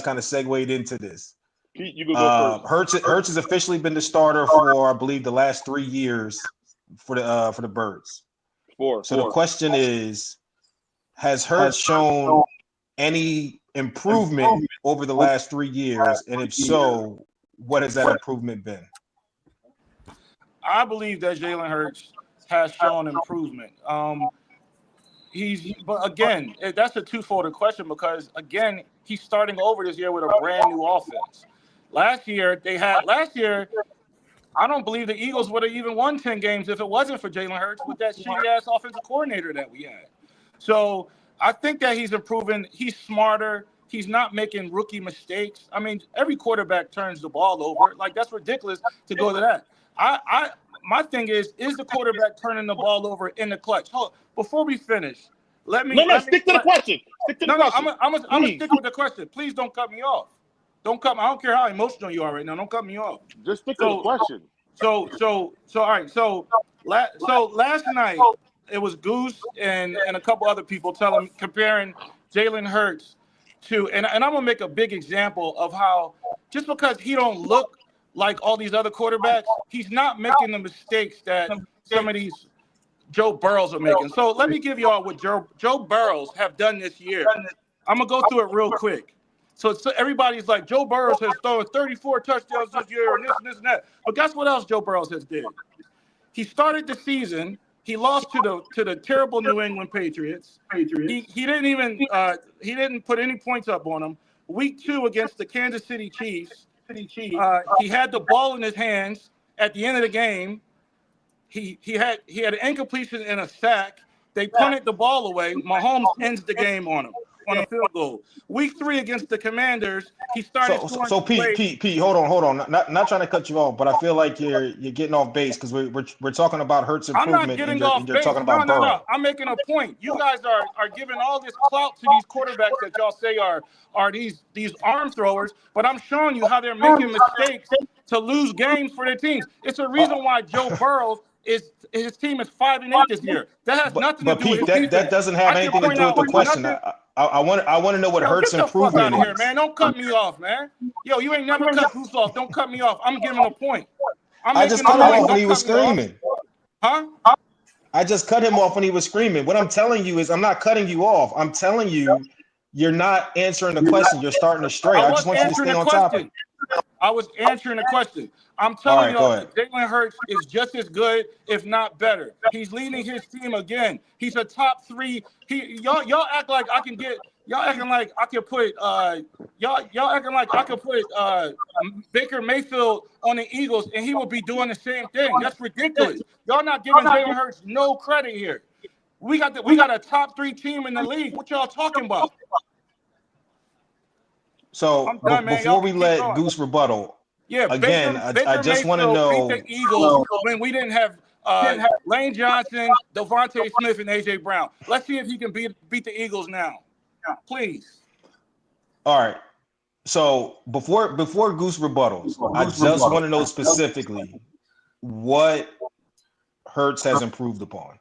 [SPEAKER 5] kind of segued into this.
[SPEAKER 1] Pete, you can go first.
[SPEAKER 5] Hurts has officially been the starter for, I believe, the last 3 years for the Birds. The question is, has Hurts shown any improvement over the last 3 years? And if so, what has that improvement been?
[SPEAKER 3] I believe that Jalen Hurts has shown improvement. But again, that's a twofold question because again, he's starting over this year with a brand new offense. Last year, I don't believe the Eagles would have even won 10 games if it wasn't for Jalen Hurts with that shitty-ass offensive coordinator that we had. So I think that he's improving. He's smarter. He's not making rookie mistakes. I mean, every quarterback turns the ball over. Like, that's ridiculous to go to that. My thing is the quarterback turning the ball over in the clutch? Hold, before we finish,
[SPEAKER 1] stick to the question.
[SPEAKER 3] I'm going to stick with the question. Please don't cut me off. Don't cut me. I don't care how emotional you are right now. Don't cut me off.
[SPEAKER 1] Just stick to the question.
[SPEAKER 3] All right. So last night it was Goose and a couple other people comparing Jalen Hurts to, and I'm gonna make a big example of how just because he don't look like all these other quarterbacks, he's not making the mistakes that some of these Joe Burrows are making. So let me give y'all what Joe Burrows have done this year. I'm going to go through it real quick. So everybody's like, Joe Burrows has thrown 34 touchdowns this year and this and that. But guess what else Joe Burrows has did? He started the season. He lost to the terrible New England Patriots. He didn't put any points up on them. Week 2 against the Kansas City Chiefs, he had the ball in his hands at the end of the game. He had an incompletion and a sack. They punted the ball away. Mahomes ends the game on him on a field goal. Week 3 against the Commanders, he started.
[SPEAKER 5] So Pete, hold on. Not trying to cut you off, but I feel like you're getting off base because we're talking about Hurts improvement.
[SPEAKER 3] I'm not getting
[SPEAKER 5] and you're
[SPEAKER 3] base.
[SPEAKER 5] talking about
[SPEAKER 3] No.
[SPEAKER 5] Burrow.
[SPEAKER 3] I'm making a point. You guys are giving all this clout to these quarterbacks that y'all say are these arm throwers, but I'm showing you how they're making mistakes to lose games for their teams. It's a reason why Joe Burrow his team is 5-8 this year. That has nothing to do
[SPEAKER 5] Pete,
[SPEAKER 3] with his
[SPEAKER 5] that doesn't have anything to do with the question. I want to know what Hurts improvement
[SPEAKER 3] is. Here,
[SPEAKER 5] is.
[SPEAKER 3] man. Don't cut me off, man. Yo, you ain't never cut Goose off. Don't cut me off. I'm giving a point.
[SPEAKER 5] I just cut him off when he was screaming.
[SPEAKER 3] Huh?
[SPEAKER 5] I just cut him off when he was screaming. What I'm telling you is I'm not cutting you off. I'm telling you you're not answering the question. You're starting to stray. I just want you to stay on topic.
[SPEAKER 3] I was answering the question. I'm telling y'all that Jalen Hurts is just as good, if not better. He's leading his team again. He's a top 3. Y'all act like I can get. Y'all acting like I could put. Y'all acting like I could put Baker Mayfield on the Eagles, and he will be doing the same thing. That's ridiculous. Y'all not giving Jalen Hurts no credit here. We got a top 3 team in the league. What y'all talking about?
[SPEAKER 5] So before we let Goose rebuttal, again, I just want to know.
[SPEAKER 3] Beat the Eagles when we didn't have Lane Johnson, Devontae Smith, and AJ Brown. Let's see if he can beat the Eagles now, please.
[SPEAKER 5] All right. So before Goose rebuttals, I just want to know specifically what Hurts has improved upon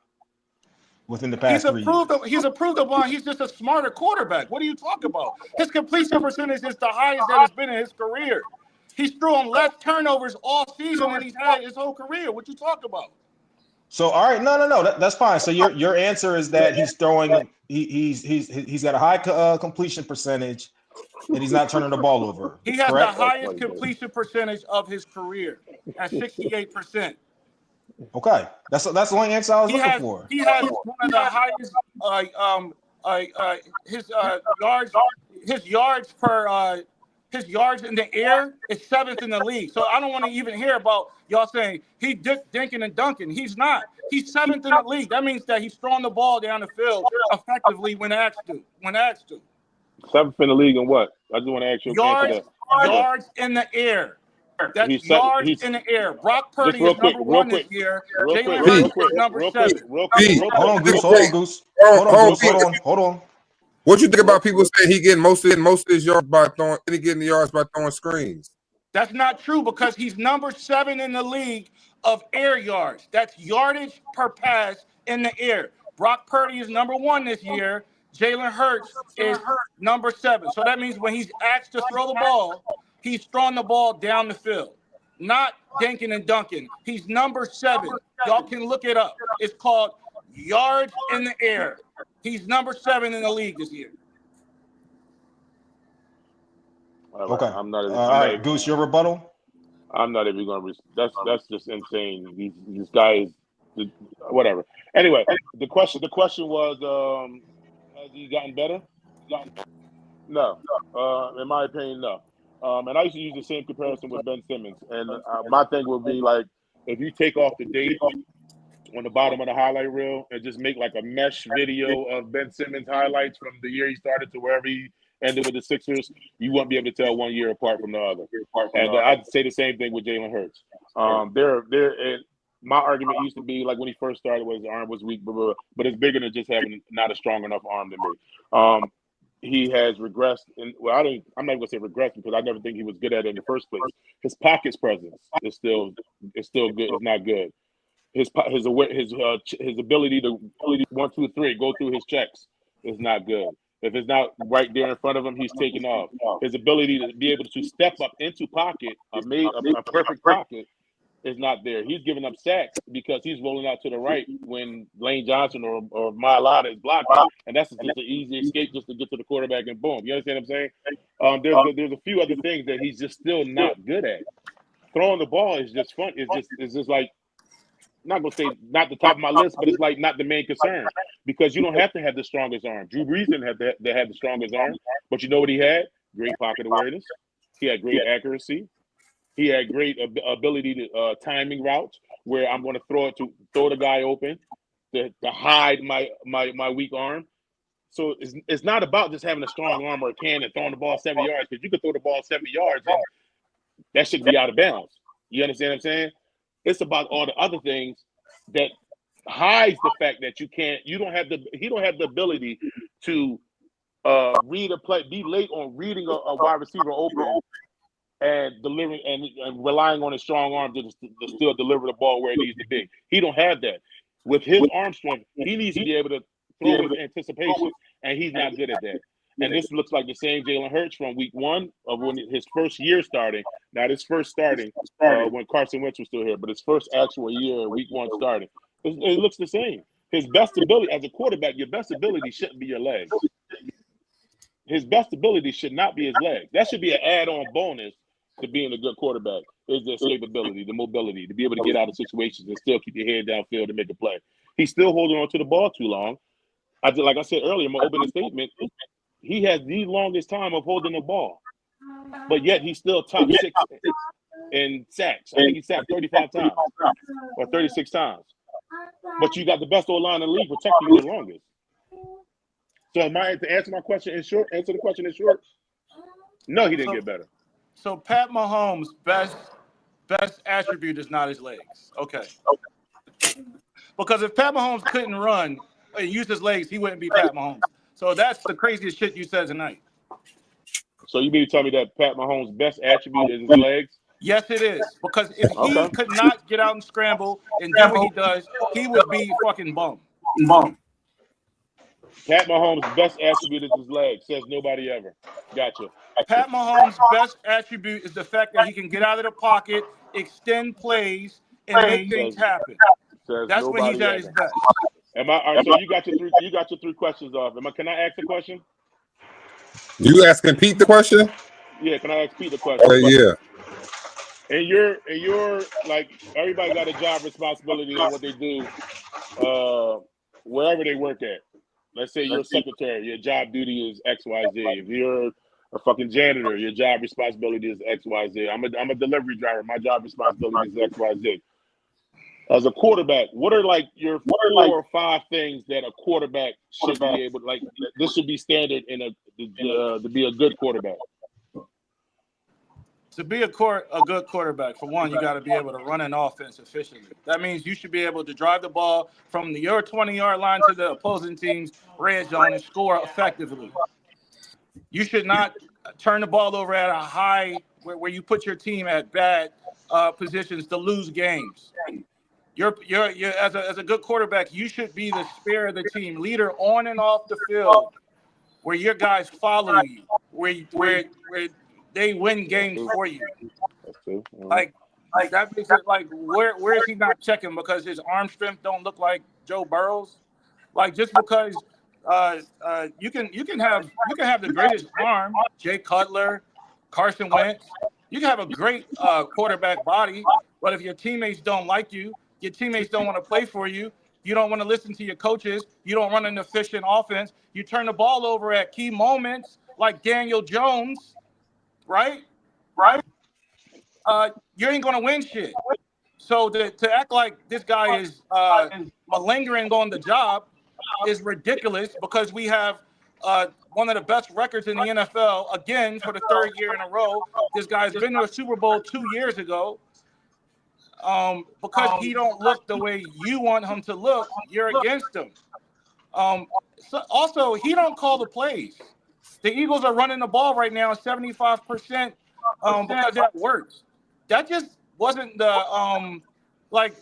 [SPEAKER 5] within the past 3 years.
[SPEAKER 3] He's improved upon. He's just a smarter quarterback. What are you talking about? His completion percentage is the highest that it's been in his career. He's thrown less turnovers all season than he's had his whole career. What you talking about?
[SPEAKER 5] So all right, no, that's fine. So your answer is that he's throwing. He's got a high completion percentage, and he's not turning the ball over.
[SPEAKER 3] He has
[SPEAKER 5] correct?
[SPEAKER 3] the highest completion percentage of his career at 68%.
[SPEAKER 5] Okay, that's the only answer I was looking for.
[SPEAKER 3] He has one of the highest his yards in the air is 7th in the league. So I don't want to even hear about y'all saying he dinking and dunking. He's not. He's 7th in the league. That means that he's throwing the ball down the field effectively when asked to.
[SPEAKER 1] 7th in the league and what? I just want to ask you.
[SPEAKER 3] Yards in the air. That's yards in the air. Brock Purdy is number 1 this year. Jalen Hurts is number 7.
[SPEAKER 5] Hold on.
[SPEAKER 2] What you think about people saying he getting most of his yards by throwing screens?
[SPEAKER 3] That's not true because he's number 7 in the league of air yards. That's yardage per pass in the air. Brock Purdy is number 1 this year. Jalen Hurts is number 7. So that means when he's asked to throw the ball, he's throwing the ball down the field, not dinking and dunking. He's number 7. Y'all can look it up. It's called yards in the air. He's number 7 in the league this year.
[SPEAKER 5] Okay. I'm not. All right, Goose, your rebuttal.
[SPEAKER 1] I'm not even going to. That's just insane. These guys, whatever. Anyway, the question was, has he gotten better? No. In my opinion, no. And I used to use the same comparison with Ben Simmons. And my thing would be like, if you take off the date on the bottom of the highlight reel and just make like a mesh video of Ben Simmons highlights from the year he started to wherever he ended with the Sixers, you wouldn't be able to tell 1 year apart from the other. And I'd say the same thing with Jalen Hurts. My argument used to be like when he first started, his arm was weak, but it's bigger than just having not a strong enough arm to me. He has regressed. I'm not going to say regressed because I never think he was good at it in the first place. His pockets presence is still good. It's not good. His ability to 1, 2, 3 go through his checks is not good. If it's not right there in front of him, he's taking off. His ability to be able to step up into pocket, a perfect pocket, is not there. He's giving up sacks because he's rolling out to the right when Lane Johnson or Mailata is blocking, and that's just an easy escape just to get to the quarterback and boom. You understand what I'm saying? There's a few other things that he's just still not good at. Throwing the ball is just fun. It's just like, not gonna say not the top of my list, but it's like not the main concern because you don't have to have the strongest arm. Drew Brees didn't have to have the strongest arm, but you know what he had? Great pocket awareness. He had great accuracy. He had great ability to timing routes where I'm going to throw the guy open to hide my weak arm. So it's not about just having a strong arm or a cannon throwing the ball 70 yards because you could throw the ball 70 yards and that should be out of bounds. You understand what I'm saying? It's about all the other things that hides the fact that he don't have the ability to read a play, be late on reading a wide receiver open and delivering and relying on his strong arm to still deliver the ball where it needs to be. He don't have that. With his arm strength, he needs to be able to throw with anticipation, and he's not good at that. And this looks like the same Jalen Hurts from week 1 of when his first year starting. Not his first starting when Carson Wentz was still here, but his first actual year, week 1 starting. It looks the same. His best ability as a quarterback, your best ability shouldn't be your legs. His best ability should not be his legs. That should be an add-on bonus to being a good quarterback. Is the escapability, the mobility, to be able to get out of situations and still keep your head downfield and make a play. He's still holding on to the ball too long. Like I said earlier in my opening statement, he has the longest time of holding the ball, but yet he's still top 6 in sacks. I think he sacked 35 times or 36 times. But you got the best O-line in the league protecting you the longest. So to answer my question in short, answer the question in short, no, he didn't get better.
[SPEAKER 3] So Pat Mahomes' best attribute is not his legs. Okay. Because if Pat Mahomes couldn't run and use his legs, he wouldn't be Pat Mahomes. So that's the craziest shit you said tonight.
[SPEAKER 1] So you mean to tell me that Pat Mahomes' best attribute is his legs?
[SPEAKER 3] Yes, it is. Because if he could not get out and scramble and do what he does, he would be fucking bum.
[SPEAKER 1] Pat Mahomes' best attribute is his legs. Says nobody ever. Gotcha.
[SPEAKER 3] Pat Mahomes' best attribute is the fact that he can get out of the pocket, extend plays, and make things happen. That's when he's at his best.
[SPEAKER 1] All right, so you got your three questions off. Can I ask a question?
[SPEAKER 2] You asking Pete the question?
[SPEAKER 1] Yeah, can I ask Pete the question?
[SPEAKER 2] Yeah.
[SPEAKER 1] And you're like, everybody got a job responsibility on what they do, wherever they work at. Let's say you're a secretary, your job duty is XYZ. If you're a fucking janitor, your job responsibility is XYZ. I'm a delivery driver, my job responsibility is XYZ. As a quarterback, what are like your 4 or 5 things that a quarterback should be able to, like, this should be standard to be a good quarterback?
[SPEAKER 3] To be a good quarterback, for one, you got to be able to run an offense efficiently. That means you should be able to drive the ball from your 20-yard line to the opposing team's red zone and score effectively. You should not turn the ball over at a high where you put your team at bad positions to lose games. You're as a good quarterback, you should be the spear of the team, leader on and off the field, where your guys follow you, where they win games for you. Like that makes it like where is he not checking because his arm strength don't look like Joe Burrow's? Like just because you can have the greatest arm, Jay Cutler, Carson Wentz. You can have a great quarterback body, but if your teammates don't like you, your teammates don't want to play for you, you don't want to listen to your coaches, you don't run an efficient offense, you turn the ball over at key moments like Daniel Jones, right? You ain't gonna win shit. So to act like this guy is malingering on the job is ridiculous because we have one of the best records in the NFL again for the 3rd year in a row. This guy's been to a Super Bowl 2 years ago. Because he don't look the way you want him to look, you're against him. So also, he don't call the plays. The Eagles are running the ball right now 75% because that works. That just wasn't the like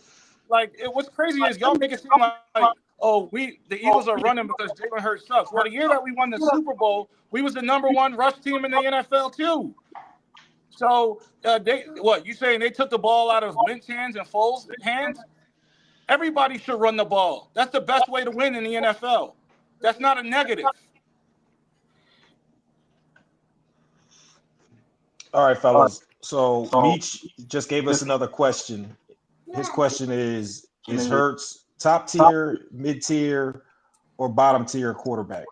[SPEAKER 3] it. What's crazy is y'all make it seem like oh, the Eagles are running because Jalen Hurts sucks. Well, the year that we won the Super Bowl, we was the #1 rush team in the NFL too. So you saying they took the ball out of Lynch's hands and Foles' hands? Everybody should run the ball. That's the best way to win in the NFL. That's not a negative.
[SPEAKER 5] All right, fellas. So Meech just gave us another question. His question is Hurts top tier, mid tier, or bottom tier quarterback?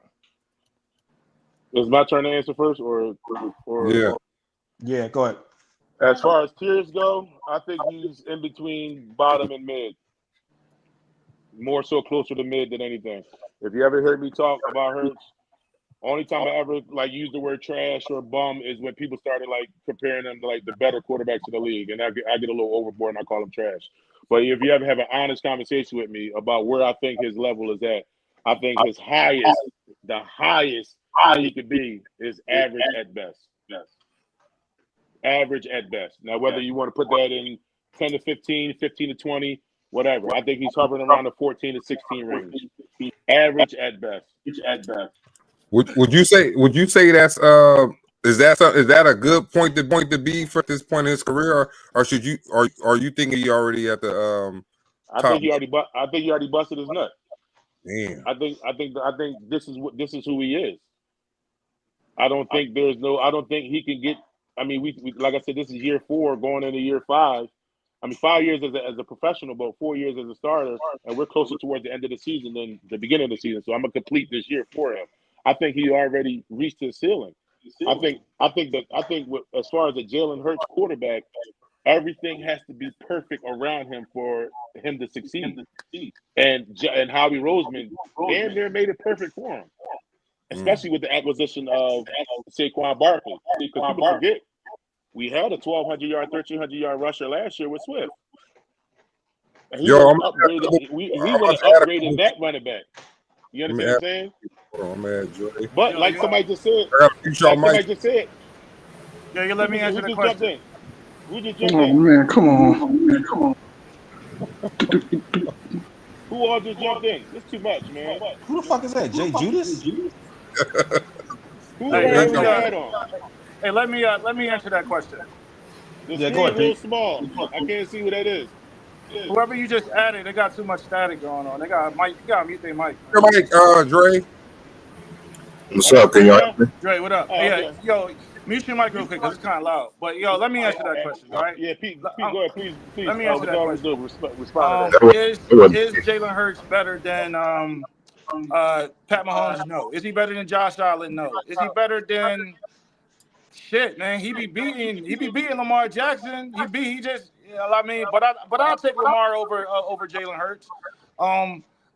[SPEAKER 1] Is my turn to answer first, or
[SPEAKER 2] Yeah.
[SPEAKER 5] Yeah, go ahead.
[SPEAKER 1] As far as tiers go, I think he's in between bottom and mid. More so closer to mid than anything. If you ever heard me talk about Hurts, only time I ever use the word trash or bum is when people started comparing them to the better quarterbacks in the league, and I get a little overboard and I call him trash. But if you ever have an honest conversation with me about where I think his level is at, I think his the highest he could be is average at best. Average at best. Now, whether you want to put that in 10 to 15, 15 to 20, whatever, I think he's hovering around the 14 to 16 range. Average at best.
[SPEAKER 2] Would you say that's is that a good point to be for this point in his career, or should you are you thinking he already at the
[SPEAKER 1] I think he already busted his nut.
[SPEAKER 2] Damn.
[SPEAKER 1] I think this is who he is. I don't think he can get. I mean, we like I said, this is year 4 going into year 5. I mean, 5 years as a professional, but 4 years as a starter, and we're closer towards the end of the season than the beginning of the season. So I'm gonna complete this year for him. I think he already reached his ceiling. I think as far as a Jalen Hurts quarterback, everything has to be perfect around him for him to succeed. And Howie Roseman damn near made it perfect for him, especially with the acquisition of Saquon Barkley. Because people forget, we had a 1,200-yard, 1,300-yard rusher last year with Swift. And he went and upgraded that running back. You understand what I'm saying?
[SPEAKER 2] I'm mad, Joy.
[SPEAKER 1] But somebody just said,
[SPEAKER 3] yeah, you let me answer the question.
[SPEAKER 1] Who just jumped
[SPEAKER 6] Oh
[SPEAKER 1] in?
[SPEAKER 6] man, come on.
[SPEAKER 1] Who all just jumped in? It's too much, man.
[SPEAKER 5] Who the fuck is that? Jay Judas?
[SPEAKER 1] Who
[SPEAKER 3] Hey,
[SPEAKER 1] hey,
[SPEAKER 3] let me answer that question.
[SPEAKER 1] The
[SPEAKER 5] go ahead,
[SPEAKER 1] real
[SPEAKER 5] Pete.
[SPEAKER 1] small. I can't see who that is.
[SPEAKER 3] Whoever you just added, they got too much static going on. They got Mike. You got to mute their mic.
[SPEAKER 2] Your mic, Dre.
[SPEAKER 7] What's up? Can y'all hear me?
[SPEAKER 3] Dre, what up?
[SPEAKER 1] Oh,
[SPEAKER 3] yeah,
[SPEAKER 1] okay.
[SPEAKER 3] yo, mute your mic real quick because it's kind of loud. But yo, let me answer that question, all right?
[SPEAKER 1] Yeah, Pete, go ahead, please.
[SPEAKER 3] Let me answer that question.
[SPEAKER 1] Respond to that.
[SPEAKER 3] Is Jalen Hurts better than Pat Mahomes? No. Is he better than Josh Allen? No. Is he better than shit, man? He be beating Lamar Jackson. But I'll take Lamar over Jalen Hurts.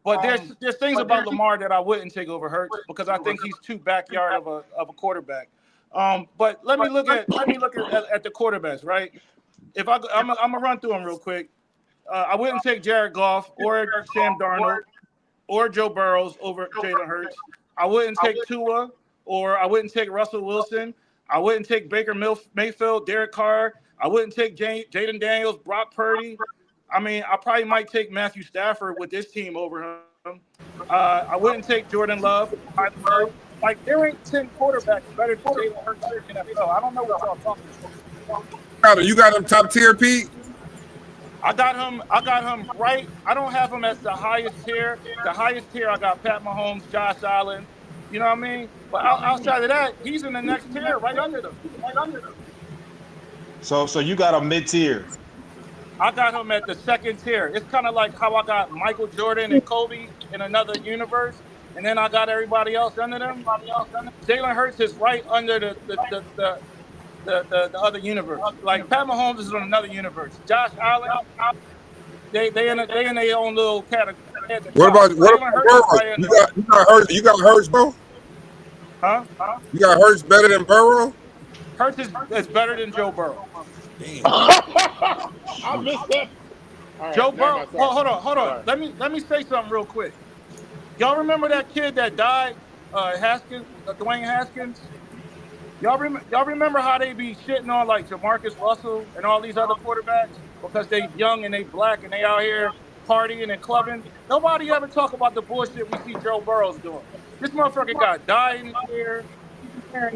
[SPEAKER 3] But there's things about Lamar that I wouldn't take over Hurts because I think he's too backyard of a quarterback. But let me look at the quarterbacks, right? If I'm gonna run through them real quick. I wouldn't take Jared Goff or Sam Darnold or Joe Burrows over Jalen Hurts. I wouldn't take Tua or I wouldn't take Russell Wilson. I wouldn't take Baker Mayfield, Derek Carr. I wouldn't take Jaden Daniels, Brock Purdy. I mean, I probably might take Matthew Stafford with this team over him. I wouldn't take Jordan Love. Like, there ain't 10 quarterbacks better than Jalen Hurts in the NFL. I don't know what y'all talking about.
[SPEAKER 2] You got him top tier, Pete?
[SPEAKER 3] I got him right. I don't have him at the highest tier. The highest tier, I got Pat Mahomes, Josh Allen. You know what I mean? But outside of that, he's in the next tier, right under them.
[SPEAKER 5] So you got a mid-tier.
[SPEAKER 3] I got him at the second tier. It's kind of like how I got Michael Jordan and Kobe in another universe, and then I got everybody else under them. Jalen Hurts is right under the other universe. Like Pat Mahomes is in another universe. Josh Allen, they in their own little category.
[SPEAKER 2] What about Burrow? You got Hurts, bro?
[SPEAKER 3] Huh?
[SPEAKER 2] You got Hurts better than Burrow?
[SPEAKER 3] Hurts is better than Joe Burrow.
[SPEAKER 2] Damn.
[SPEAKER 1] I missed that. Right,
[SPEAKER 3] Joe Burrow. Hold on.
[SPEAKER 1] Right.
[SPEAKER 3] Let me say something real quick. Y'all remember that kid that died, Dwayne Haskins? Y'all remember how they be shitting on like Jamarcus Russell and all these other quarterbacks because they young and they black and they out here partying and clubbing. Nobody ever talk about the bullshit we see Joe Burrow's doing. This motherfucker got dyed in his hair.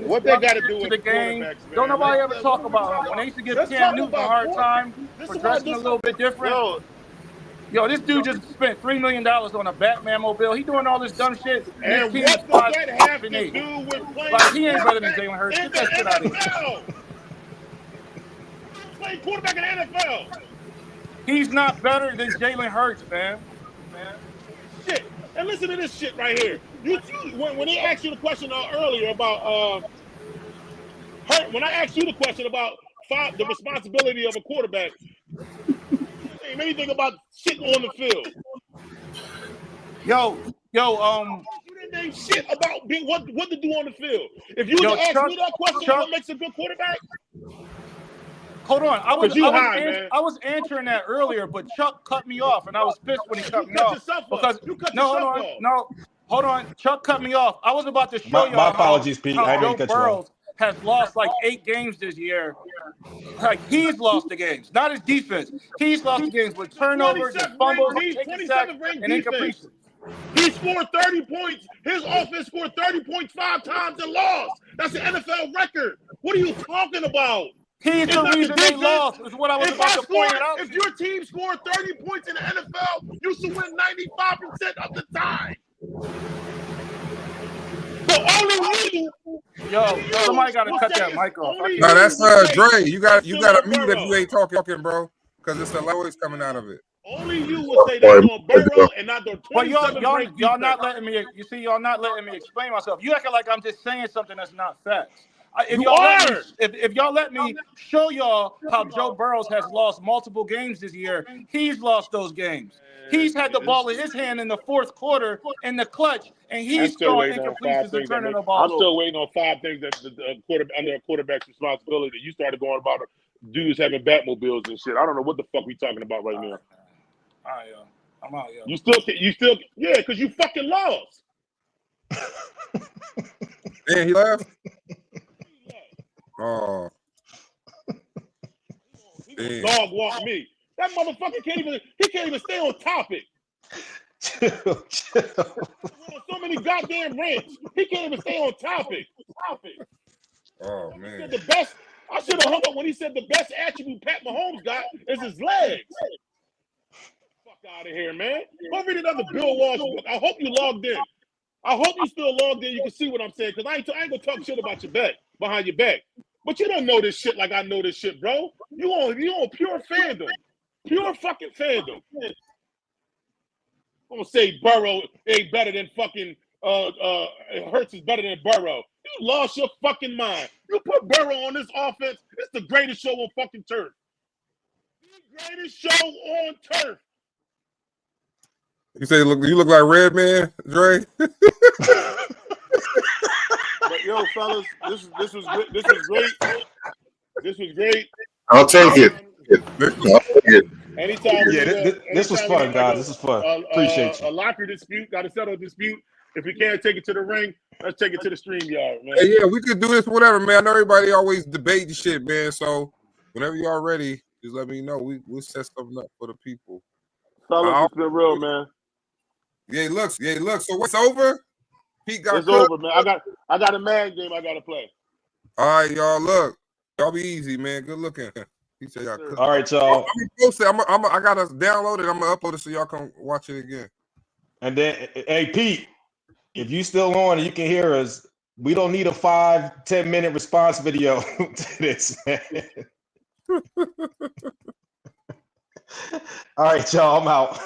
[SPEAKER 1] What they got to do
[SPEAKER 3] To
[SPEAKER 1] with
[SPEAKER 3] the game.
[SPEAKER 1] quarterbacks, man?
[SPEAKER 3] Don't nobody ever talk about him. When they used to give
[SPEAKER 1] Let's
[SPEAKER 3] Cam
[SPEAKER 1] talk
[SPEAKER 3] Newton a
[SPEAKER 1] about
[SPEAKER 3] hard
[SPEAKER 1] quarter-
[SPEAKER 3] time
[SPEAKER 1] This
[SPEAKER 3] for
[SPEAKER 1] is why
[SPEAKER 3] dressing a little bit different. Yo, this dude just spent $3 million on a Batman mobile. He doing all this dumb shit.
[SPEAKER 1] And
[SPEAKER 3] His team
[SPEAKER 1] what
[SPEAKER 3] is
[SPEAKER 1] does
[SPEAKER 3] 5
[SPEAKER 1] that have to
[SPEAKER 3] and 8.
[SPEAKER 1] do with playing?
[SPEAKER 3] Like, he ain't better than
[SPEAKER 1] quarterback
[SPEAKER 3] Jalen Hurts.
[SPEAKER 1] in
[SPEAKER 3] Get that
[SPEAKER 1] the
[SPEAKER 3] shit out of here.
[SPEAKER 1] NFL? Playing quarterback in the NFL.
[SPEAKER 3] He's not better than Jalen Hurts, man.
[SPEAKER 1] Shit. And listen to this shit right here. When they asked you the question earlier about Hurt, when I asked you the question about the responsibility of a quarterback, it made me think about shit on the field.
[SPEAKER 3] Yo,
[SPEAKER 1] You didn't name shit about what to do on the field. If you would ask me that question, what makes a good quarterback?
[SPEAKER 3] hold on. I
[SPEAKER 1] man.
[SPEAKER 3] was answering that earlier, but Chuck cut me off, and I was pissed when he cut me off. Because hold on. Chuck cut me off. I was about to show y'all
[SPEAKER 5] My apologies, Pete. I
[SPEAKER 3] how
[SPEAKER 5] didn't
[SPEAKER 3] Joe
[SPEAKER 5] cut you off.
[SPEAKER 3] Burrow has lost like 8 games this year. Like, he's lost the games, not his defense. He's lost the games with turnovers and fumbles, taking sacks, and incompletions.
[SPEAKER 1] He scored 30 points. His offense scored 30 points 5 times and lost. That's an NFL record. What are you talking about?
[SPEAKER 3] He's the reason they lost, is what I was about to point out.
[SPEAKER 1] If your team scored 30 points in the NFL, you should win 95% of the time. But only you.
[SPEAKER 3] Yo, somebody got to cut that mic off.
[SPEAKER 2] No, that's Dre. You got to mute if you ain't talking, bro, because it's the noise coming out of it.
[SPEAKER 1] Only you would say that on Burrow and not the 27th
[SPEAKER 3] But y'all
[SPEAKER 1] ranked
[SPEAKER 3] not letting me. You see, y'all not letting me explain myself. You acting like I'm just saying something that's not facts. If y'all let me show y'all how Joe Burrow has lost multiple games this year, he's lost those games. He's had the ball in his hand in the fourth quarter in the clutch, and he's throwing incompletions and turning the ball over.
[SPEAKER 1] I'm still waiting on 5 things that under a quarterback's responsibility. You started going about dudes having Batmobiles and shit. I don't know what the fuck we talking about right now.
[SPEAKER 3] All right, yo. I'm out, yo.
[SPEAKER 1] You still, yeah, because you fucking lost.
[SPEAKER 2] Yeah, he left. Oh,
[SPEAKER 1] he dog walk me. That motherfucker can't even stay on topic.
[SPEAKER 5] Chill.
[SPEAKER 1] So many goddamn rants. He can't even stay on topic.
[SPEAKER 2] Oh man.
[SPEAKER 1] The best. I should have hung up when he said the best attribute Pat Mahomes got is his legs. Fuck out of here, man. Go read another Bill Walsh book. I hope you logged in. I hope you still logged in. You can see what I'm saying, because I ain't gonna talk shit about your back behind your back. But you don't know this shit like I know this shit, bro. You on pure fandom. Pure fucking fandom. I'm gonna say Burrow ain't better than fucking Hurts is better than Burrow. You lost your fucking mind. You put Burrow on this offense, it's the greatest show on fucking turf. The greatest show on turf.
[SPEAKER 2] You say you look like Red Man, Dre?
[SPEAKER 1] But yo, fellas, this was great. This was great.
[SPEAKER 7] I'll take it.
[SPEAKER 1] Anytime.
[SPEAKER 5] This was fun, guys. This is fun. Appreciate you.
[SPEAKER 1] A locker dispute, got to settle a dispute. If we can't take it to the ring, let's take it to the stream yard, man.
[SPEAKER 2] Hey, yeah, we could do this, whatever, man. I know everybody always debating shit, man. So whenever y'all ready, just let me know. We'll set something up for the people.
[SPEAKER 1] Fellas, it's been real, man.
[SPEAKER 2] Yeah, look. So what's over? Pete got
[SPEAKER 1] it's over, man. I got a man game I gotta play.
[SPEAKER 2] All right, y'all. Look, y'all be easy, man. Good looking. He said y'all.
[SPEAKER 5] All right, y'all.
[SPEAKER 2] I gotta download it. I'm gonna upload it so y'all can watch it again.
[SPEAKER 5] And then, hey, Pete, if you still on and you can hear us, we don't need a 5-10 minute response video to this, man. All right, y'all. I'm out.